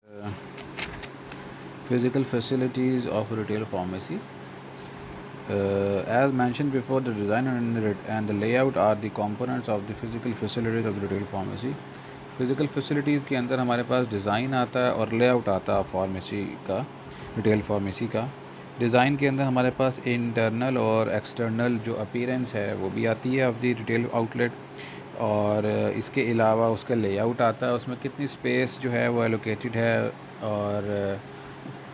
Uh, Physical facilities of retail pharmacy. As mentioned before, the design and the layout are the components of the physical facilities of the retail pharmacy. Physical facilities के अंदर हमारे पास design आता है और layout आता है pharmacy का, retail pharmacy का। डिज़ाइन के अंदर हमारे पास इंटरनल और एक्सटर्नल जो अपीयरेंस है वो भी आती है ऑफ द रिटेल आउटलेट, और इसके अलावा उसका लेआउट आता है, उसमें कितनी स्पेस जो है वो एलोकेटेड है और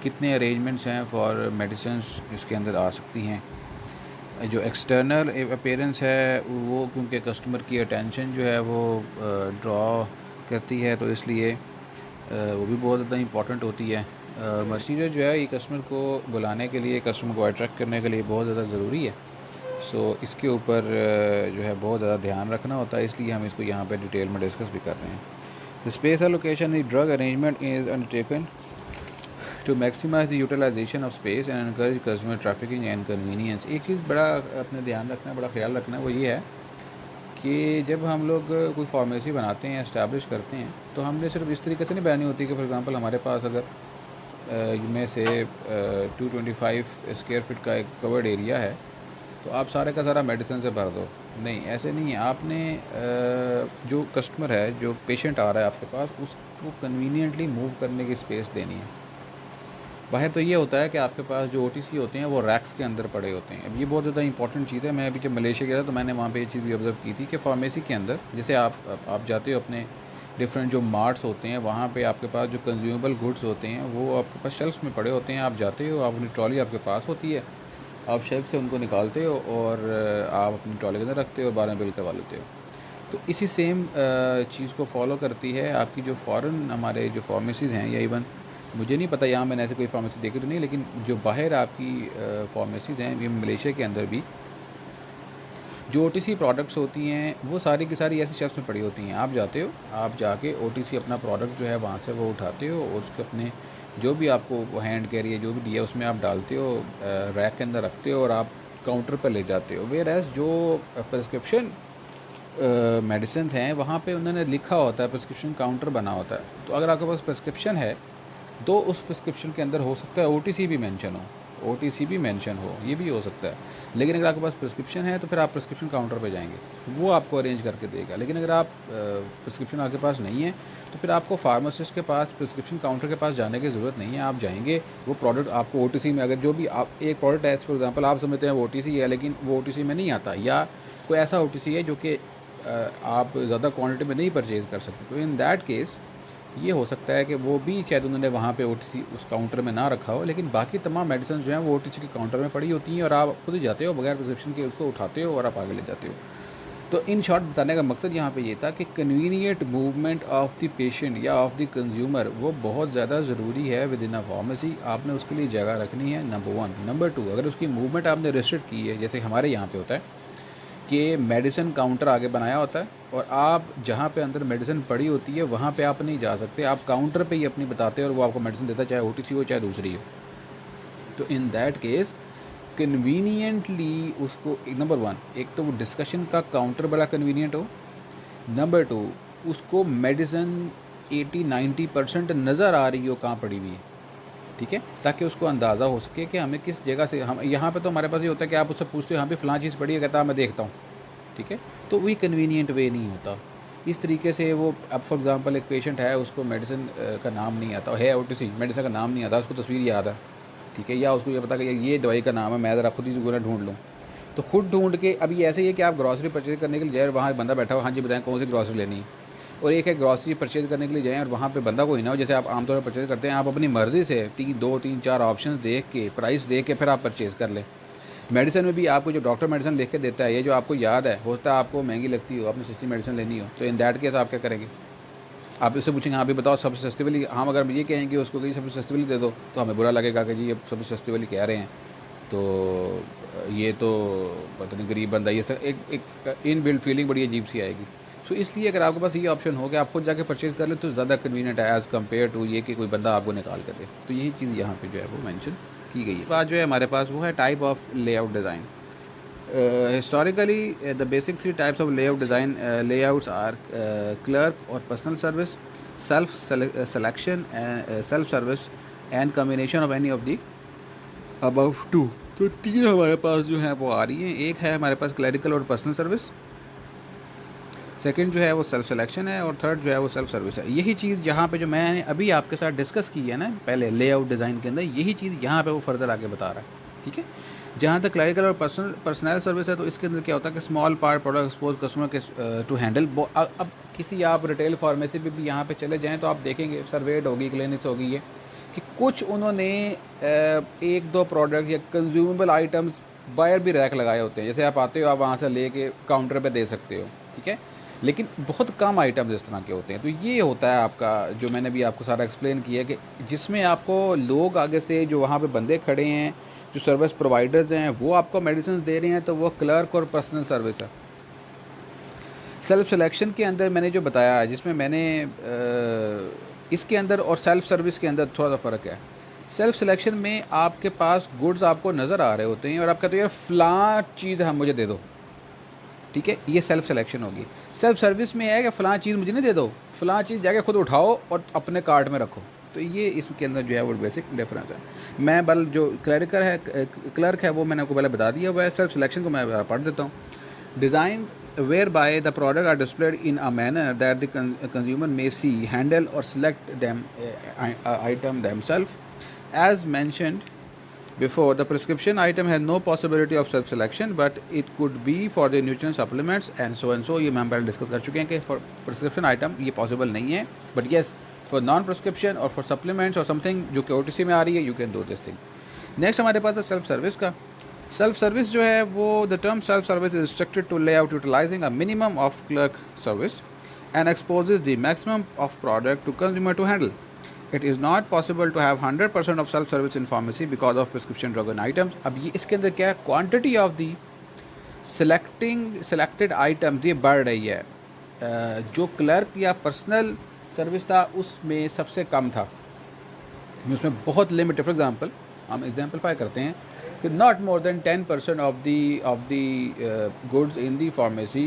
कितने अरेंजमेंट्स हैं फॉर मेडिसिन्स इसके अंदर आ सकती हैं। जो एक्सटर्नल अपीयरेंस है वो क्योंकि कस्टमर की अटेंशन जो है वो ड्रॉ करती है, तो इसलिए वो भी बहुत ज़्यादा इंपॉर्टेंट होती है। मटीरियल जो है ये कस्टमर को बुलाने के लिए, कस्टमर को अट्रैक्ट करने के लिए बहुत ज़्यादा ज़रूरी है। सो इसके ऊपर जो है बहुत ज़्यादा ध्यान रखना होता है, इसलिए हम इसको यहाँ पे डिटेल में डिस्कस भी कर रहे हैं। The space allocation is drug arrangement is undertaken to maximise the utilisation of space and encourage customer trafficking and convenience. एक चीज़ बड़ा अपने ध्यान रखना है, बड़ा ख्याल रखना है, वो ये है कि जब हम लोग कोई फार्मेसी बनाते हैं, इस्टेब्लिश करते हैं, तो हमने सिर्फ इस तरीके से नहीं बनानी होती कि फॉर एग्ज़ाम्पल हमारे पास अगर में से 225 स्क्वायर फीट का एक कवर्ड एरिया है तो आप सारे का सारा मेडिसिन से भर दो। नहीं, ऐसे नहीं है। आपने जो कस्टमर है, जो पेशेंट आ रहा है आपके पास, उसको कन्वीनियंटली मूव करने की स्पेस देनी है। बाहर तो ये होता है कि आपके पास जो ओटीसी होते हैं वो रैक्स के अंदर पड़े होते हैं। अब ये बहुत ज़्यादा इंपॉर्टेंट चीज़ है। मैं अभी जब मलेशिया गया था तो मैंने वहाँ पे ये चीज़ भी ऑब्ज़र्व की थी कि फार्मेसी के अंदर जैसे आप जाते हो अपने डिफरेंट जो मार्ट्स होते हैं, वहाँ पे आपके पास जो कंज्यूमेबल गुड्स होते हैं वो आपके पास शेल्फ्स में पड़े होते हैं। आप जाते हो, आप अपनी ट्रॉली आपके पास होती है, आप शेल्फ से उनको निकालते हो और आप अपनी ट्रॉली के अंदर रखते हो और बाद में बिल करवा लेते हो। तो इसी सेम चीज़ को फॉलो करती है आपकी जो फ़ॉरेन हमारे जो फार्मेसीज़ हैं, या इवन मुझे नहीं पता यहाँ मैंने ऐसे कोई फार्मेसी देखी तो नहीं, लेकिन जो बाहर आपकी फार्मेसीज़ हैं, ये मलेशिया के अंदर भी जो ओटीसी प्रोडक्ट्स होती हैं वो सारी की सारी ऐसी शेल्फ्स में पड़ी होती हैं। आप जाते हो, आप जाके ओटीसी अपना प्रोडक्ट जो है वहाँ से वो उठाते हो और उसके अपने जो भी आपको हैंड कैरी जो भी दिया उसमें आप डालते हो, रैक के अंदर रखते हो और आप काउंटर पर ले जाते हो। वेयर एज़ जो प्रिस्क्रिप्शन मेडिसिन हैं वहाँ पे उन्होंने लिखा होता है, प्रिस्क्रिप्शन काउंटर बना होता है। तो अगर आपके पास प्रिस्क्रिप्शन है तो उस प्रिस्क्रिप्शन के अंदर हो सकता है ओटीसी भी मेंशन हो, ओटीसी भी मेंशन हो, ये भी हो सकता है। लेकिन अगर आपके पास प्रिस्क्रिप्शन है तो फिर आप प्रिस्क्रिप्शन काउंटर पे जाएंगे, वो आपको अरेंज करके देगा। लेकिन अगर आप प्रिस्क्रिप्शन आपके पास नहीं है तो फिर आपको फार्मासिस्ट के पास, प्रिस्क्रिप्शन काउंटर के पास जाने की ज़रूरत नहीं है। आप जाएंगे, वो प्रोडक्ट आपको ओटीसी में, अगर जो भी आप एक प्रोडक्ट है फॉर एग्जांपल आप समझते हैं वो ओटीसी है लेकिन वो ओटीसी में नहीं आता, या कोई ऐसा ओटीसी है जो कि आप ज़्यादा क्वांटिटी में नहीं परचेज़ कर सकते, तो इन दैट केस ये हो सकता है कि वो भी शायद उन्होंने वहाँ पे ओटीसी उस काउंटर में ना रखा हो, लेकिन बाकी तमाम मेडिसिन जो हैं वो ओटीसी के काउंटर में पड़ी होती हैं और आप खुद ही जाते हो बगैर प्रिस्क्रिप्शन के, उसको उठाते हो और आप आगे ले जाते हो। तो इन शॉर्ट बताने का मकसद यहाँ पे ये था कि convenient movement of the patient या ऑफ द कंज्यूमर वो बहुत ज़्यादा ज़रूरी है विद इन अ फार्मेसी। आपने उसके लिए जगह रखनी है, नंबर 1। नंबर 2, अगर उसकी मूवमेंट आपने रिस्ट्रिक्ट की है, जैसे हमारे यहाँ पे होता है कि मेडिसिन काउंटर आगे बनाया होता है और आप जहाँ पे अंदर मेडिसिन पड़ी होती है वहाँ पे आप नहीं जा सकते, आप काउंटर पे ही अपनी बताते हो और वो आपको मेडिसिन देता है, चाहे ओटीसी हो चाहे दूसरी हो। तो इन दैट केस कन्वीनियंटली उसको, नंबर 1, एक तो वो डिस्कशन का काउंटर बड़ा कन्वीनियंट हो, नंबर 2 उसको मेडिसिन 80-90% नज़र आ रही हो कहाँ पड़ी हुई है, ठीक है, ताकि उसको अंदाज़ा हो सके कि हमें किस जगह से, हम यहाँ पे तो हमारे पास ये होता है कि आप उससे पूछते हो यहाँ पे फ़लाँ चीज़ पड़ी है, कहता है मैं देखता हूँ, ठीक है। तो वही कन्वीनियंट वे नहीं होता। इस तरीके से वो, अब फॉर एग्जांपल एक पेशेंट है, उसको मेडिसिन का नाम नहीं आता है, ओटीसी मेडिसिन का नाम नहीं आता, उसको तस्वीर याद है, ठीक है, या उसको ये पता कि ये दवाई का नाम है, मैं ज़रा खुद ही गुना ढूंढ लूँ। तो खुद ढूंढ के, अभी ऐसे ही है कि आप ग्रॉसरी परचेज करने के लिए जाए, वहाँ बंदा बैठा हो, हाँ जी बताएं कौन सी ग्रॉसरी लेनी है, और एक है ग्रॉसरी परचेज करने के लिए जाएँ और वहाँ पे बंदा कोई ना हो, जैसे आप आमतौर पर परचेज करते हैं, आप अपनी मर्ज़ी से 2-3-4 ऑप्शन देख के, प्राइस देख के फिर आप परचेज़ कर लें। मेडिसिन में भी आपको जो डॉक्टर मेडिसिन लिख के देता है, ये जो आपको याद है, होता है आपको महंगी लगती हो, आपने सस्ती मेडिसिन लेनी हो, तो इन दैट केस आप क्या करेंगे, आप इससे पूछेंगे हाँ भी बताओ सबसे सस्ती वाली, हम अगर ये कहेंगे उसको कि सबसे सस्ती वाली दे दो तो हमें बुरा लगेगा कि जी ये सबसे सस्ती वाली कह रहे हैं, तो ये तो पता नहीं गरीब बंदा, ये सब एक इन बिल्ड फीलिंग बड़ी अजीब सी आएगी। सो इसलिए अगर आपके पास ये ऑप्शन हो कि आप खुद जाके परचेज़ कर ले तो ज़्यादा कन्वीनियंट है एज़ कम्पेयर टू ये कि कोई बंदा आपको निकाल कर दे। तो यही चीज़ यहाँ पे जो है वो मेंशन की गई है। बात जो है हमारे पास वो है type of layout design. Historically, the basic 3 types of layout design layouts are clerk or personal service, selection, self service and combination of any of the above two. तो 3 हमारे पास जो है वो आ रही हैं। एक है हमारे पास क्लरिकल और पर्सनल सर्विस, सेकंड जो है वो सेल्फ सिलेक्शन है, और थर्ड जो है वो सेल्फ सर्विस है। यही चीज़ जहाँ पे जो मैंने अभी आपके साथ डिस्कस की है ना पहले लेआउट डिज़ाइन के अंदर, यही चीज़ यहाँ पे वो फर्दर आगे बता रहा है। ठीक है, जहाँ तक क्लरिकल और पर्सनल सर्विस है तो इसके अंदर क्या होता है कि small part product expose customer के टू हैंडल। अब किसी आप रिटेल फार्मेसी पे भी यहाँ पे चले जाएँ तो आप देखेंगे सर्वेड होगी, क्लिनिक्स होगी, ये कि कुछ उन्होंने 1-2 प्रोडक्ट या कंज्यूमेबल आइटम्स बाहर भी रैक लगाए होते हैं। जैसे आप आते हो, आप वहाँ से लेके काउंटर पे दे सकते हो, ठीक है, लेकिन बहुत कम आइटम्स इस तरह के होते हैं। तो ये होता है आपका, जो मैंने भी आपको सारा एक्सप्लेन किया कि जिसमें आपको लोग आगे से जो वहाँ पे बंदे खड़े हैं, जो सर्विस प्रोवाइडर्स हैं, वो आपको मेडिसिन दे रहे हैं, तो वो क्लर्क और पर्सनल सर्विस है। सेल्फ सिलेक्शन के अंदर मैंने जो बताया, जिसमें मैंने इसके अंदर और सेल्फ सर्विस के अंदर थोड़ा सा फ़र्क है। सेल्फ सिलेक्शन में आपके पास गुड्स आपको नज़र आ रहे होते हैं और आप कहते हो यार फ़लाँ चीज़ हम मुझे दे दो, ठीक है, ये सेल्फ सिलेक्शन होगी। सेल्फ सर्विस में है कि फ़लाँ चीज़ मुझे नहीं दे दो, फ़लाँ चीज़ जाके खुद उठाओ और अपने कार्ट में रखो। तो ये इसके अंदर जो है वो बेसिक डिफरेंस है। मैं बल जो क्लर्क है वो मैंने आपको पहले बता दिया हुआ है। सेल्फ सिलेक्शन को मैं पढ़ देता हूँ। Design whereby the product are displayed in a manner that the consumer may see, handle or select them item themselves. As mentioned before, the prescription item has no possibility of self-selection, but it could be for the nutrient supplements and so and so. ये मैं पहले discuss कर चुके हैं कि for prescription item ये possible नहीं है, but yes for non-prescription or for supplements or something जो कि OTC में आ रही है, you can do this thing. Next हमारे पास है सेल्फ सर्विस का। सेल्फ सर्विस जो है वो the term self service is restricted to layout utilising a minimum of clerk service and exposes the maximum of product to consumer to handle. It is not possible to have 100% of self service in pharmacy because of prescription drug and items. अब ये इसके अंदर क्या है, quantity of the selected items ये बढ़ रही है। जो क्लर्क या पर्सनल सर्विस था उसमें सबसे कम था, उसमें बहुत लिमिटेड। फॉर एग्जांपल हम एग्जाम्पलीफाई करते हैं कि not more than 10% of the goods in the pharmacy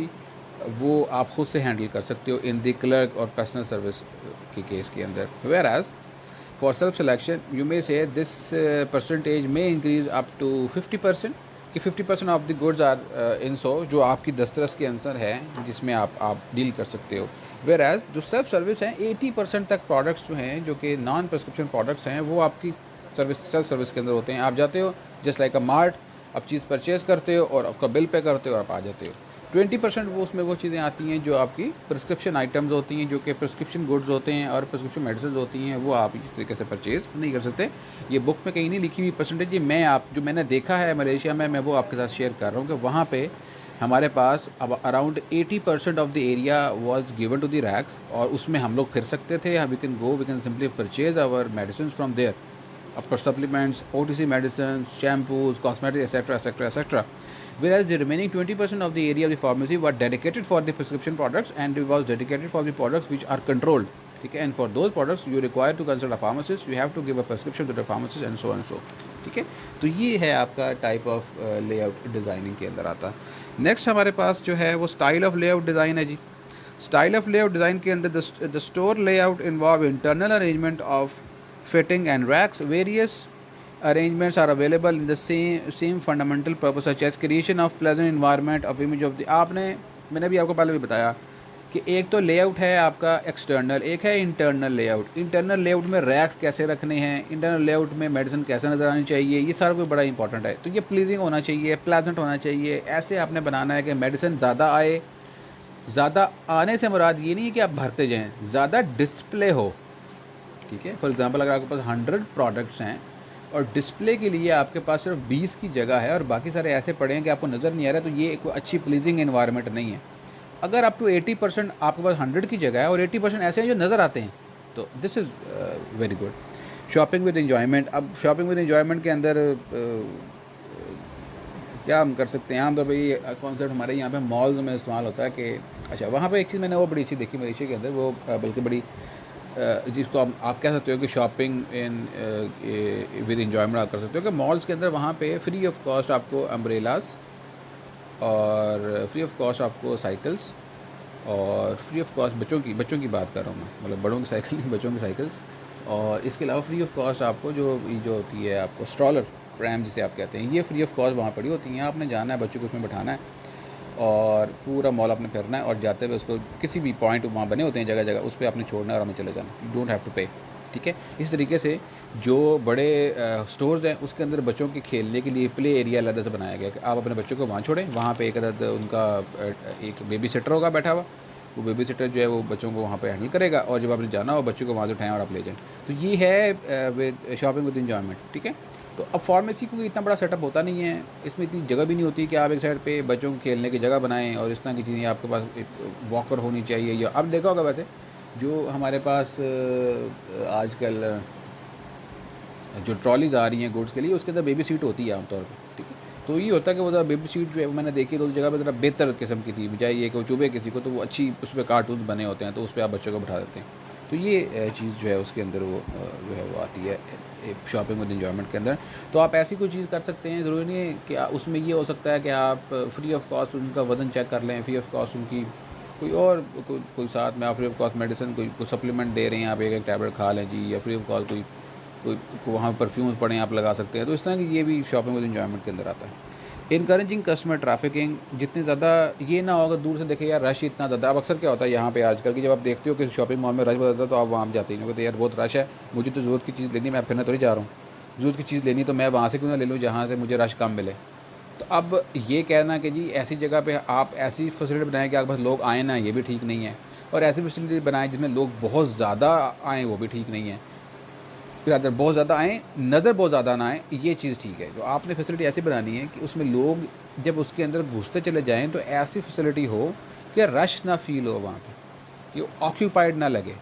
वो आप खुद से हैंडल कर सकते हो इन दी क्लर्क और पर्सनल सर्विस के केस के अंदर। Whereas for self selection you may say this percentage में इंक्रीज अप टू 50%, कि 50% of the goods are in so जो आपकी दस्तरस के अंसर है जिसमें आप डील कर सकते हो। वेयर एज जो सेल्फ सर्विस हैं 80% तक प्रोडक्ट्स जो हैं जो कि नॉन प्रिस्क्रिप्शन प्रोडक्ट्स हैं वो आपकी सेल्फ सर्विस के अंदर होते हैं। आप जाते हो जस्ट लाइक अ मार्ट, आप चीज़ परचेज़ करते हो और आपका बिल पे करते हो और आप आ जाते हो। 20% वो उसमें वो चीज़ें आती हैं जो आपकी प्रिस्क्रिप्शन आइटम्स होती हैं, जो कि प्रिस्क्रिप्शन गुड्स होते हैं और प्रिस्क्रिप्शन मेडिसिन होती हैं, वो आप इस तरीके से परचेज़ नहीं कर सकते। ये बुक में कहीं नहीं लिखी हुई परसेंटेज, ये जो मैंने देखा है मलेशिया में, मैं वो आपके साथ शेयर कर रहा हूँ कि वहाँ पर हमारे पास अब around 80% of the area was given to the racks, और उसमें हम लोग फिर सकते थे। We can simply purchase our medicine from there, for supplements, OTC medicines, shampoos, cosmetics, etc. Whereas the remaining 20% of the area of the pharmacy were dedicated for the prescription products and it was dedicated for the products which are controlled. Okay, and for those products you require to consult a pharmacist, you have to give a prescription to the pharmacist and so and so. ठीक है, तो ये है आपका type of layout designing के अंदर आता है। नेक्स्ट हमारे पास जो है वो स्टाइल ऑफ लेआउट डिज़ाइन है जी। स्टाइल ऑफ लेआउट डिज़ाइन के अंदर the store layout involve internal arrangement of fitting and racks. Various arrangements are available in the same fundamental purpose such as creation of pleasant environment of image of the। मैंने भी आपको पहले भी बताया कि एक तो लेआउट है आपका एक्सटर्नल, एक है इंटरनल लेआउट। इंटरनल लेआउट में रैक्स कैसे रखने हैं, इंटरनल लेआउट में मेडिसिन कैसे नज़र आनी चाहिए, ये सारा कुछ बड़ा इंपॉर्टेंट है। तो ये प्लीजिंग होना चाहिए, प्लेजेंट होना चाहिए। ऐसे आपने बनाना है कि मेडिसिन ज़्यादा आए। ज़्यादा आने से मुराद ये नहीं है कि आप भरते जाएँ, ज़्यादा डिस्प्ले हो। ठीक है, फॉर एग्जांपल अगर आपके पास 100 प्रोडक्ट्स हैं और डिस्प्ले के लिए आपके पास सिर्फ 20 की जगह है और बाकी सारे ऐसे पड़े हैं कि आपको नज़र नहीं आ रहा, तो ये कोई अच्छी प्लीजिंग एनवायरनमेंट नहीं है। अगर अप टू 80% आपके पास 100 की जगह है और 80% ऐसे हैं जो नज़र आते हैं, तो this is very good. Shopping with enjoyment. अब शॉपिंग विद एन्जॉयमेंट के अंदर क्या हम कर सकते हैं, आमतौर पर ये कॉन्सेप्ट हमारे यहाँ पे मॉल्स में इस्तेमाल होता है कि अच्छा वहाँ पे एक चीज़ मैंने वो बड़ी अच्छी देखी मलेशिया के अंदर, वो बल्कि बड़ी जिसको आप कह सकते हो कि शॉपिंग इन विद एन्जॉयमेंट आप कर सकते हो कि मॉल्स के अंदर वहाँ पे फ्री ऑफ कॉस्ट आपको अम्ब्रेलास और फ्री ऑफ कॉस्ट आपको साइकिल्स और फ्री ऑफ कॉस्ट बच्चों की बात कर रहा हूँ मैं, मतलब बड़ों की साइकिल नहीं, बच्चों की साइकिल्स। और इसके अलावा फ्री ऑफ कॉस्ट आपको जो होती है आपको स्ट्रॉलर प्रैम जिसे आप कहते हैं, ये फ्री ऑफ कॉस्ट वहाँ पड़ी होती हैं। आपने जाना है, बच्चों को उसमें बैठाना है और पूरा मॉल आपने फिरना है और जाते हुए उसको किसी भी पॉइंट वहाँ बने होते हैं जगह जगह, उस पर आपने छोड़ना है और हमें चले जाना, यू डोंट हैव टू पे। ठीक है, इस तरीके से जो बड़े स्टोर्स हैं उसके अंदर बच्चों के खेलने के लिए प्ले एरिया अलग से बनाया गया कि आप अपने बच्चों को वहाँ छोड़ें। वहाँ पे एक अदद उनका एक बेबी सिटर होगा बैठा हुआ, वो बेबी सिटर जो है वो बच्चों को वहाँ पे हैंडल करेगा और जब आपने जाना हो बच्चों को वहाँ से उठाएं और आप ले जाएं। तो ये है विद शॉपिंग विद इंजॉयमेंट। ठीक है, तो अब फार्मेसी को इतना बड़ा सेटअप होता नहीं है, इसमें इतनी जगह भी नहीं होती कि आप एक साइड पे बच्चों को खेलने की जगह बनाएं और इस तरह की चीज़ें आपके पास एक वॉकर होनी चाहिए। या अब देखा होगा वैसे जो हमारे पास आजकल जो ट्रॉलीज आ रही हैं गुड्स के लिए, उसके अंदर बेबी सीट होती है आमतौर पर। ठीक है, तो ये होता है कि वो बेबी सीट जो है मैंने देखी तो जगह पर ज़रा बेहतर किस्म की थी, बजाय ये कि वो चुभे किसी को, तो वो अच्छी उस पर कार्टून बने होते हैं तो उस पर आप बच्चों को बैठा देते हैं। तो ये चीज़ जो है उसके अंदर वो जो है वो आती है शॉपिंग विद इंजॉयमेंट के अंदर। तो आप ऐसी कोई चीज़ कर सकते हैं, ज़रूरी नहीं है कि उसमें ये हो सकता है कि आप फ्री ऑफ कॉस्ट उनका वज़न चेक कर लें, फ्री ऑफ कॉस्ट उनकी कोई और कोई साथ में आप फ्री ऑफ कॉस्ट मेडिसिन कोई सप्लीमेंट दे रहे हैं, आप एक टैबलेट खा लें जी, या फ्री ऑफ कॉस्ट कोई वहाँ परफ्यूम्स पड़े आप लगा सकते हैं। तो इस तरह की ये भी शॉपिंग विद इंजॉयमेंट के अंदर आता है। इनकरेजिंग कस्टमर ट्रैफिकिंग, जितनी ज़्यादा ये ना होगा दूर से देखे यार रश इतना ज़्यादा। अब अक्सर क्या होता है यहाँ पे आजकल की, जब आप देखते हो कि शॉपिंग मॉल में रश बहुत ज़्यादा तो आप वहाँ जाते ही नहीं, कहते यार बहुत रश है, मुझे तो ज़रूरत की चीज़ लेनी, मैं फिरने थोड़ी जा रहा हूँ, ज़रूरत की चीज़ लेनी तो मैं वहाँ से क्यों ना ले लूँ जहाँ से मुझे रश कम मिले। तो अब ये कहना कि जी ऐसी जगह पे आप ऐसी फैसिलिटी बनाएं कि आपके पास लोग आए ना, ये भी ठीक नहीं है। और ऐसी फैसिलिटी बनाएं जिसमें लोग बहुत ज़्यादा आएँ, वो भी ठीक नहीं है। फिर अगर बहुत ज़्यादा आएँ, नज़र बहुत ज़्यादा ना आए, ये चीज़ ठीक है। जो आपने फैसिलिटी ऐसी बनानी है कि उसमें लोग जब उसके अंदर घुसते चले जाएँ तो ऐसी फैसिलिटी हो कि रश ना फील हो वहाँ पे, कि ऑक्यूपाइड ना लगे।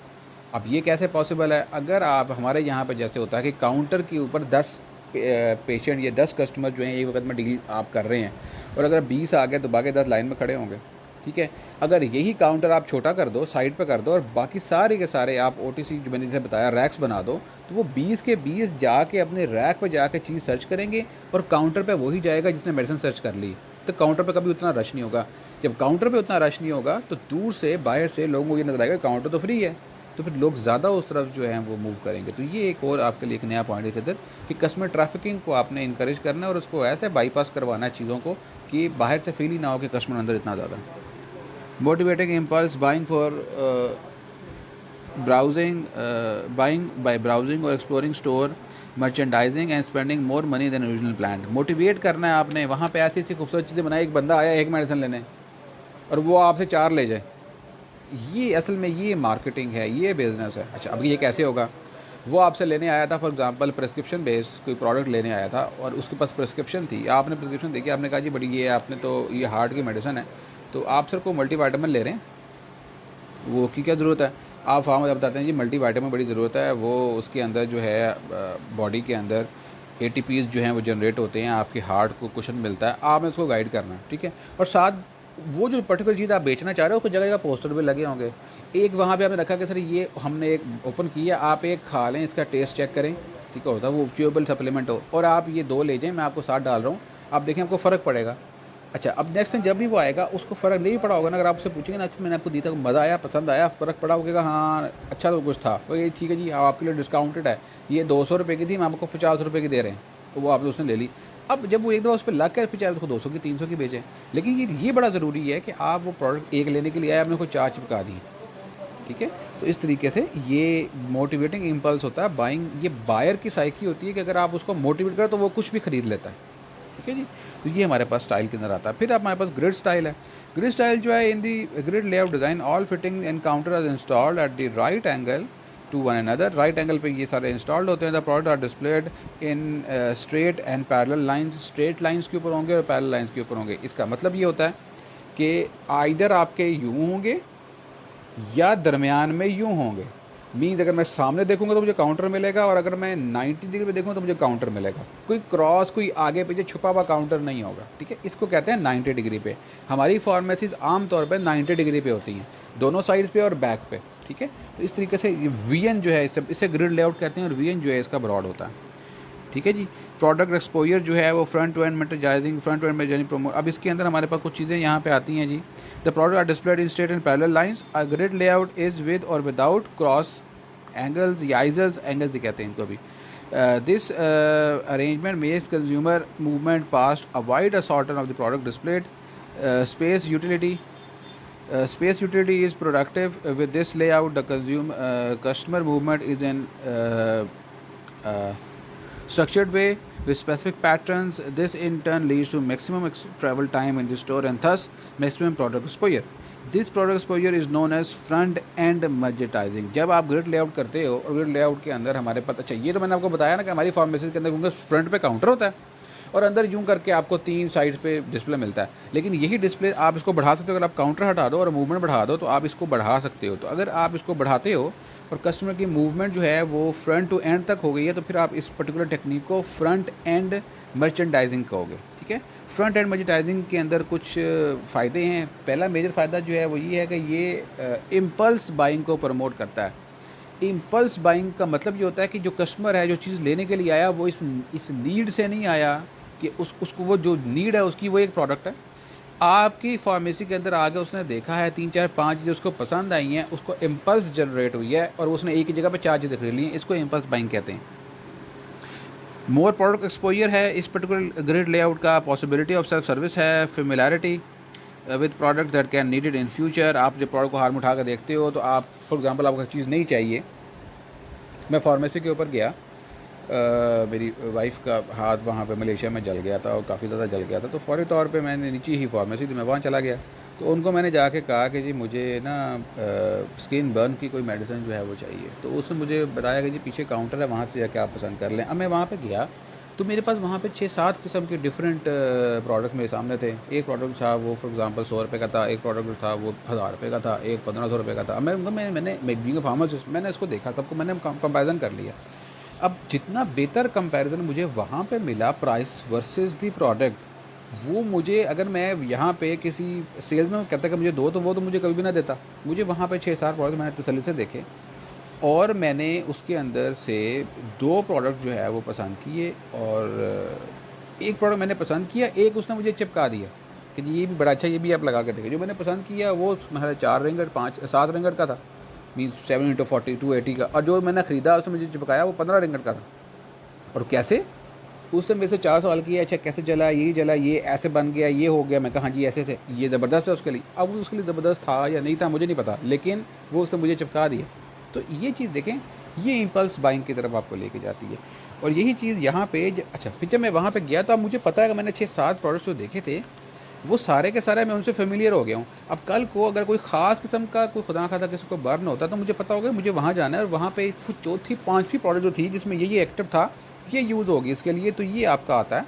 अब ये कैसे पॉसिबल है? अगर आप हमारे यहाँ पे जैसे होता है कि काउंटर के ऊपर 10 पेशेंट या 10 कस्टमर जो हैं एक वक्त में डील आप कर रहे हैं, और अगर 20 आ गए तो बाकी 10 लाइन में खड़े होंगे। ठीक है, अगर यही काउंटर आप छोटा कर दो, साइड पे कर दो, और बाकी सारे के सारे आप ओटीसी जो मैंने जैसे बताया रैक्स बना दो, तो वो 20 के 20 जाके अपने रैक पे जाके चीज़ सर्च करेंगे और काउंटर पे वही जाएगा जिसने मेडिसिन सर्च कर ली। तो काउंटर पे कभी उतना रश नहीं होगा। जब काउंटर पे उतना रश नहीं होगा तो दूर से बाहर से लोगों को ये नजर आएगा काउंटर तो फ्री है, तो फिर लोग ज़्यादा उस तरफ जो है वो मूव करेंगे। तो ये एक और आपके लिए एक नया पॉइंट है इधर कि कस्टमर ट्रैफिकिंग को आपने इंकरेज करना है और उसको ऐसे बाईपास करवाना है चीज़ों को कि बाहर से फील ही ना हो कि कस्टमर अंदर इतना ज़्यादा। Motivating impulse buying for buying by browsing or exploring store merchandising and spending more money than original planned। Motivate करना है आपने, वहाँ पे ऐसी ऐसी खूबसूरत चीज़ें बनाई, एक बंदा आया एक मेडिसिन लेने और वो आपसे 4 ले जाए, ये असल में ये मार्केटिंग है, ये बिज़नेस है। अच्छा, अब ये कैसे होगा? वो आपसे लेने आया था फॉर एग्जांपल प्रेस्क्रिप्शन बेस कोई प्रोडक्ट लेने आया था और उसके पास प्रेस्क्रिप्शन थी, आपने प्रेस्क्रिप्शन देखी, आपने कहा जी बड़ी ये आपने तो ये हार्ट की मेडिसिन है, तो आप सर को मल्टीविटामिन ले रहे हैं, वो की क्या ज़रूरत है? आप फार्म बताते हैं जी मल्टीविटामिन बड़ी ज़रूरत है, वो उसके अंदर जो है बॉडी के अंदर एटीपीज़ जो हैं वो जनरेट होते हैं, आपके हार्ट को कुशन मिलता है, आपने उसको गाइड करना है। ठीक है, और साथ वो जो पर्टिकुलर चीज़ आप बेचना चाह रहे हो उसको जगह जगह पोस्टर भी लगे होंगे। एक वहाँ पे आपने रखा कि सर ये हमने एक ओपन किया, आप एक खा लें, इसका टेस्ट चेक करें। ठीक है, होता है वो च्यूएबल सप्लीमेंट हो, और आप ये 2 ले जाएं, मैं आपको 7 डाल रहा हूँ, आप देखें आपको फ़र्क पड़ेगा। अच्छा, अब नेक्स्ट टाइम जब भी वो आएगा उसको फ़र्क नहीं पड़ा होगा ना, अगर आप उससे पूछेंगे ना अच्छा मैंने आपको दी था, मज़ा आया, पसंद आया, फ़र्क पड़ा होगा, हाँ अच्छा तो कुछ था, तो ये ठीक है जी, आपके लिए डिस्काउंटेड है, ये 200 रुपये की थी, मैं आपको 50 रुपये की दे रहे हैं, तो वो आपने उसने ले ली। अब जब वो एक दफ़ा उस पर लग कर फिर चाहे उसको 200 की 300 की बेचें, लेकिन ये बड़ा ज़रूरी है कि आप वो प्रोडक्ट एक लेने के लिए आए, आपने उसको 4 चिपका दी। ठीक है, तो इस तरीके से ये मोटिवेटिंग इम्पल्स होता है बाइंग, ये बायर की साइकी होती है कि अगर आप उसको मोटिवेट करें तो वो कुछ भी खरीद लेता है। ठीक है जी, तो ये हमारे पास स्टाइल के अंदर आता है। फिर हमारे पास ग्रिड स्टाइल है। ग्रिड स्टाइल जो है in the grid layout design all fitting and counter are installed at the right angle to one another. Right angle पे ये सारे इंस्टॉल्ड होते हैं। The product are displayed in straight and parallel lines, straight lines के ऊपर होंगे और parallel lines के ऊपर होंगे। इसका मतलब ये होता है कि आइदर आपके यूँ होंगे या दरमियान में यूँ होंगे। मीन्स अगर मैं सामने देखूंगा तो मुझे काउंटर मिलेगा, और अगर मैं 90 डिग्री पे देखूंगा तो मुझे काउंटर मिलेगा। कोई क्रॉस, कोई आगे पीछे छुपा हुआ काउंटर नहीं होगा। ठीक है, इसको कहते हैं 90 डिग्री पे। हमारी फार्मेसीज आमतौर पे 90 डिग्री पे होती हैं, दोनों साइड पे और बैक पे। ठीक है, तो इस तरीके से वीएन जो है इसे ग्रिड लेआउट कहते हैं, और वीएन जो है इसका ब्रॉड होता है। ठीक है जी। प्रोडक्ट एक्सपोजर जो है वो front to end merchandising, front to end merchandising promote. अब इसके अंदर हमारे पास कुछ चीज़ें यहाँ पे आती हैं जी। The product are displayed in straight and parallel lines, a grid layout is with और विदाउट क्रॉस एंगल्स या आइजल्स, एंगल्स भी कहते हैं इनको भी। This arrangement makes consumer movement past a wide assortment of the product displayed. Space utility. Space utility is productive. With this layout, the customer movement is in structured way with specific patterns. This in turn leads to maximum travel time in the store and thus maximum product exposure. This product exposure is known as front end merchandising. जब आप grid layout करते हो और grid layout के अंदर हमारे पास, अच्छा ये तो मैंने आपको बताया ना कि हमारी फार्मेसी के अंदर क्योंकि फ्रंट पे काउंटर होता है और अंदर यूं करके आपको 3 साइड्स पे डिस्प्ले मिलता है। लेकिन यही डिस्प्ले आप इसको बढ़ा सकते हो। अगर आप काउंटर हटा दो और मूवमेंट बढ़ा दो तो आप इसको बढ़ा सकते हो। तो अगर आप इसको बढ़ाते हो और कस्टमर की मूवमेंट जो है वो फ्रंट टू एंड तक हो गई है तो फिर आप इस पर्टिकुलर टेक्निक को फ्रंट एंड मर्चेंडाइजिंग कहोगे। ठीक है, फ्रंट एंड मर्चेंडाइजिंग के अंदर कुछ फ़ायदे हैं। पहला मेजर फ़ायदा जो है वो ये है कि ये इम्पल्स बाइंग को प्रमोट करता है। इम्पल्स बाइंग का मतलब ये होता है कि जो कस्टमर है जो चीज़ लेने के लिए आया वो इस नीड से नहीं आया कि उसको वो जो नीड है उसकी वो एक प्रोडक्ट है। आपकी फार्मेसी के अंदर आ गया, उसने देखा है 3 4 5 चीज़ें उसको पसंद आई हैं, उसको इम्पल्स जनरेट हुई है और उसने एक ही जगह पे 4 चीज़ें खरीद ली हैं, इसको इम्पल्स बाइंग कहते हैं। मोर प्रोडक्ट एक्सपोजर है इस पर्टिकुलर ग्रिड लेआउट का। पॉसिबिलिटी ऑफ सेल्फ सर्विस है। Familiarity with product that can needed in future. आप जब प्रोडक्ट को हाथ में उठा कर देखते हो तो आप फॉर एग्जांपल आपको चीज़ नहीं चाहिए, मैं फार्मेसी के ऊपर गया, मेरी वाइफ का हाथ वहाँ पे मलेशिया में जल गया था और काफ़ी ज़्यादा जल गया था, तो फ़ौरी तौर पे मैंने नीचे ही फार्मेसी थी, मैं वहाँ चला गया तो उनको मैंने जाके कहा कि जी मुझे ना स्किन बर्न की कोई मेडिसिन जो है वो चाहिए। तो उसने मुझे बताया कि जी पीछे काउंटर है, वहाँ से जाके आप पसंद कर लें। अब मैं वहाँ पे गया तो मेरे पास वहाँ पे 6-7 किस्म के डिफरेंट प्रोडक्ट मेरे सामने थे। एक प्रोडक्ट था वो फॉर एग्जांपल 100 रुपये का था, एक प्रोडक्ट था वो 1000 रुपये का था, एक 1500 रुपये का था। मैंने बीइंग अ फार्मासिस्ट मैंने इसको देखा, सबको मैंने कंपैरिजन कर लिया। अब जितना बेहतर कंपैरिजन मुझे वहाँ पे मिला प्राइस वर्सेस दी प्रोडक्ट, वो मुझे अगर मैं यहाँ पे किसी सेल्स में कहता कि मुझे दो तो वो तो मुझे कभी भी ना देता। मुझे वहाँ पे 6-7 प्रोडक्ट मैंने तसल्ली से देखे और मैंने उसके अंदर से 2 प्रोडक्ट जो है वो पसंद किए और एक प्रोडक्ट मैंने पसंद किया, एक उसने मुझे चिपका दिया कि जी ये भी बड़ा अच्छा, ये भी आप लगा के देखें। जो मैंने पसंद किया वो मेरा 4 रिंगट 7 रिंगट का था, मीन 7 × 40 280 का, और जो मैंने ख़रीदा उसने मुझे चिपकाया वो 15 रिंगट का था। और कैसे, उसने मेरे से 4 सवाल किया, अच्छा कैसे जला, ये जला, ये ऐसे बन गया, ये हो गया। मैं कहा हाँ जी ऐसे से, ये ज़बरदस्त है उसके लिए। अब उसके लिए ज़बरदस्त था या नहीं था मुझे नहीं पता, लेकिन वो उसने मुझे चिपका दिया। तो ये चीज़ देखें, ये इम्पल्स बाइंग की तरफ आपको लेके जाती है। और यही चीज़ यहाँ पे अच्छा फिर जब मैं वहाँ पे गया तो अब मुझे पता है कि मैंने 6-7 प्रोडक्ट्स जो देखे थे वो सारे के सारे मैं उनसे फेमिलियर हो गया हूँ। अब कल को अगर कोई ख़ास किस्म का कोई खुदा ना खासा किसी को बर्न होता तो मुझे पता होगा मुझे वहाँ जाना है और वहाँ पे चौथी 5वीं प्रोडक्ट जो थी जिसमें ये एक्टिव था ये यूज़ होगी इसके लिए। तो ये आपका आता है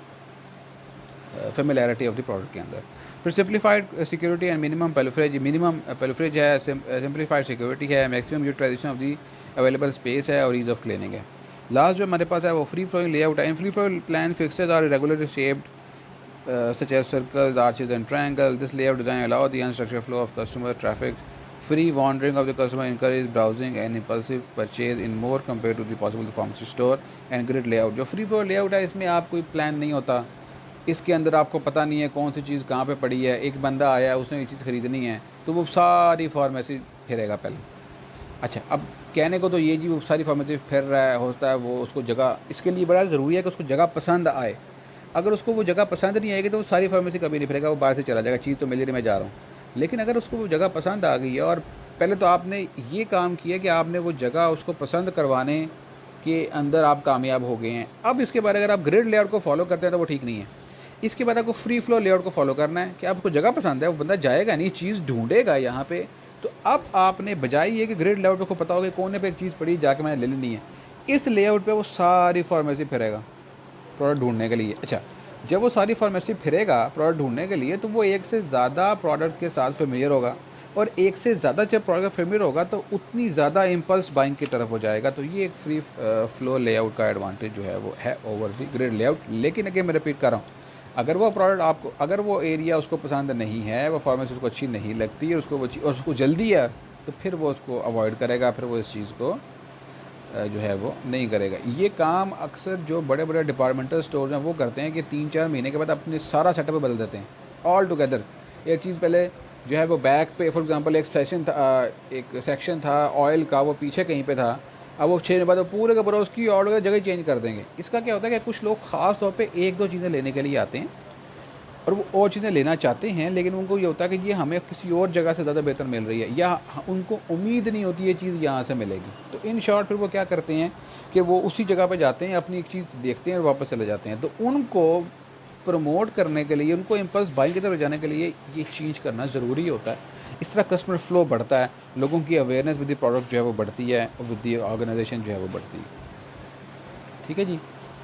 फेमिलियरिटी ऑफ द प्रोडक्ट के अंदर। फिर simplified security and minimum pilferage है, सिंप्लीफाइड सिक्योरिटी है, maximum utilization of the available space है और ईज ऑफ क्लीनिंग है। लास्ट जो हमारे पास है वो फ्री फ्लोइंग लेआउट है। In free flowing plan fixes are regularly shaped such as circles, arches and triangle. This layout design allow the unstructured flow of customer traffic. Free wandering of the customer encourage browsing and impulsive purchase in more compared to the possible pharmacy store and grid layout. जो free flow layout है इसमें आप कोई plan नहीं होता, इसके अंदर आपको पता नहीं है कौन सी चीज़ कहाँ पे पड़ी है। एक बंदा आया उसने ये चीज़ ख़रीदनी है तो वो सारी फार्मेसी फिरेगा पहले। अच्छा अब कहने को तो ये जी वो सारी फार्मेसी फिर रहा है होता है, वो उसको जगह, इसके लिए बड़ा ज़रूरी है कि उसको जगह पसंद आए। अगर उसको वो जगह पसंद नहीं आएगी तो वो सारी फार्मेसी कभी नहीं फिरेगा, वो बाहर से चला जाएगा, चीज़ तो मिल रही मैं जा रहा हूँ। लेकिन अगर उसको वो जगह पसंद आ गई है और पहले तो आपने ये काम किया कि आपने वो जगह उसको पसंद करवाने के अंदर आप कामयाब हो गए हैं। अब इसके बाद अगर आप ग्रिड लेआउट को फॉलो करते हैं तो वो ठीक नहीं है। इसके बाद आपको फ्री फ्लो लेआउट को फॉलो करना है कि आपको जगह पसंद है, वो बंदा जाएगा नहीं, चीज़ ढूंढेगा यहाँ पे। तो अब आपने बजाय ये कि ग्रिड लेआउट को पता होगा कोने पे एक चीज़ पड़ी जाके मैंने ले लेनी है, इस लेआउट पे वो सारी फार्मेसी फिरेगा प्रोडक्ट ढूंढने के लिए। अच्छा जब वो सारी फार्मेसी फिरेगा प्रोडक्ट ढूंढने के लिए तो वो एक से ज़्यादा प्रोडक्ट के साथ फेमिलियर होगा और एक से ज़्यादा जब प्रोडक्ट फेमिलियर होगा तो उतनी ज़्यादा इम्पल्स बाइंग की तरफ हो जाएगा। तो ये एक फ्री फ्लो लेआउट का एडवांटेज जो है वो है ओवर दी ग्रिड लेआउट। लेकिन अगर मैं रिपीट कर रहा हूँ, अगर वो प्रोडक्ट आपको, अगर वो एरिया उसको पसंद नहीं है, वो फार्मेसी उसको अच्छी नहीं लगती है, उसको वो चीज़ और उसको जल्दी है तो फिर वो उसको अवॉइड करेगा, फिर वो इस चीज़ को जो है वो नहीं करेगा। ये काम अक्सर जो बड़े बड़े डिपार्टमेंटल स्टोर हैं वो करते हैं कि 3-4 महीने के बाद अपने सारा सेटअप बदल देते हैं ऑल टुगेदर। एक चीज़ पहले जो है वो बैक पे फॉर एग्जांपल एक सेक्शन था ऑयल का, वो पीछे कहीं पे था, अब वो 6 महीने बाद वो पूरे का पूरा उसकी ऑल जगह चेंज कर देंगे। इसका क्या होता है कि कुछ लोग ख़ास तौर पे 1-2 चीज़ें लेने के लिए आते हैं और वो और चीज़ें लेना चाहते हैं, लेकिन उनको ये होता है कि ये हमें किसी और जगह से ज़्यादा बेहतर मिल रही है, या उनको उम्मीद नहीं होती ये चीज़ यहाँ से मिलेगी। तो इन शॉर्ट फिर वो क्या करते हैं कि वो उसी जगह पे जाते हैं, अपनी एक चीज़ देखते हैं और वापस चले जाते हैं। तो उनको प्रमोट करने के लिए, उनको इम्पल्स बाइंग की तरफ जाने के लिए ये चेंज करना ज़रूरी होता है। इस तरह कस्टमर फ्लो बढ़ता है, लोगों की अवेयरनेस विद द प्रोडक्ट जो है वो बढ़ती है और विद द ऑर्गेनाइजेशन जो है वो बढ़ती है। ठीक है जी,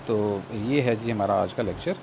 तो ये है जी हमारा आज का लेक्चर।